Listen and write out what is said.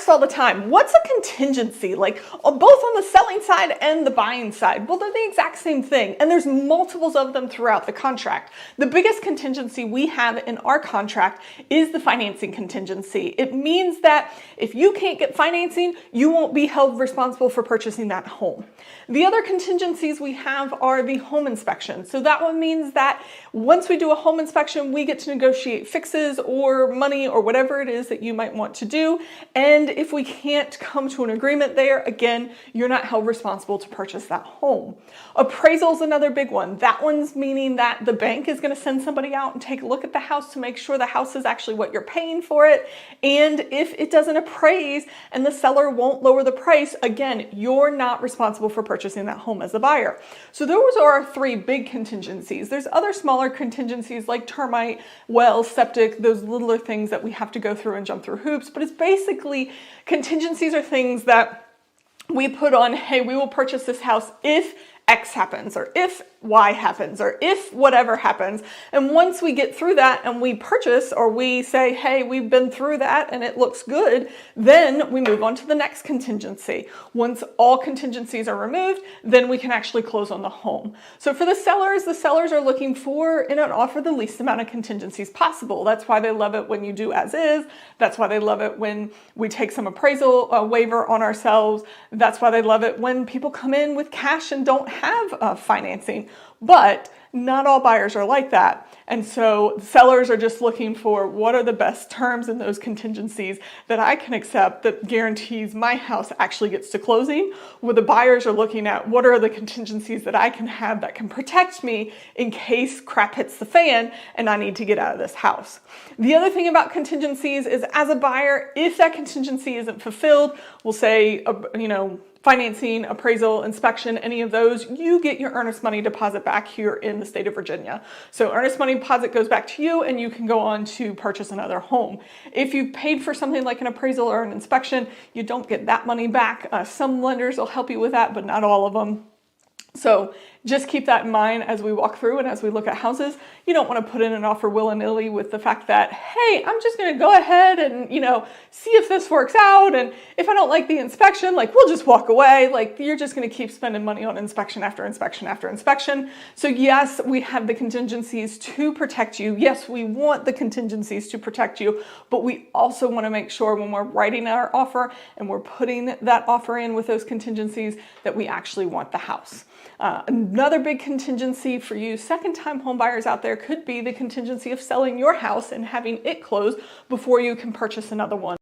asked all the time, what's a contingency? Like both on the selling side and the buying side. Well, they're the exact same thing. And there's multiples of them throughout the contract. The biggest contingency we have in our contract is the financing contingency. It means that if you can't get financing, you won't be held responsible for purchasing that home. The other contingencies we have are the home inspection. So that one means that once we do a home inspection, we get to negotiate fixes or money or whatever it is that you might want to do. And if we can't come to an agreement there, again, you're not held responsible to purchase that home. Appraisal is another big one. That one's meaning that the bank is going to send somebody out and take a look at the house to make sure the house is actually what you're paying for it. And if it doesn't appraise and the seller won't lower the price, again, you're not responsible for purchasing that home as a buyer. So those are our three big contingencies. There's other smaller contingencies like termite, well, septic, those littler things that we have to go through and jump through hoops. But it's basically contingencies are things that we put on, hey, we will purchase this house if X happens, or if Y happens, or if whatever happens. And once we get through that and we purchase, or we say, hey, we've been through that and it looks good, then we move on to the next contingency. Once all contingencies are removed, then we can actually close on the home. So for the sellers are looking for, in an offer, the least amount of contingencies possible. That's why they love it when you do as is. That's why they love it when we take some appraisal waiver on ourselves. That's why they love it when people come in with cash and don't have financing. But not all buyers are like that. And so sellers are just looking for what are the best terms in those contingencies that I can accept that guarantees my house actually gets to closing, where the buyers are looking at what are the contingencies that I can have that can protect me in case crap hits the fan and I need to get out of this house. The other thing about contingencies is, as a buyer, if that contingency isn't fulfilled, we'll say, financing, appraisal, inspection, any of those, you get your earnest money deposit back here in the state of Virginia. So earnest money deposit goes back to you and you can go on to purchase another home. If you've paid for something like an appraisal or an inspection, you don't get that money back. Some lenders will help you with that, but not all of them. So just keep that in mind as we walk through and as we look at houses. You don't want to put in an offer willy-nilly with the fact that, hey, I'm just going to go ahead and, see if this works out. And if I don't like the inspection, we'll just walk away. You're just going to keep spending money on inspection after inspection after inspection. So yes, we have the contingencies to protect you. Yes, we want the contingencies to protect you, but we also want to make sure when we're writing our offer and we're putting that offer in with those contingencies that we actually want the house. Another big contingency for you second-time home buyers out there could be the contingency of selling your house and having it close before you can purchase another one.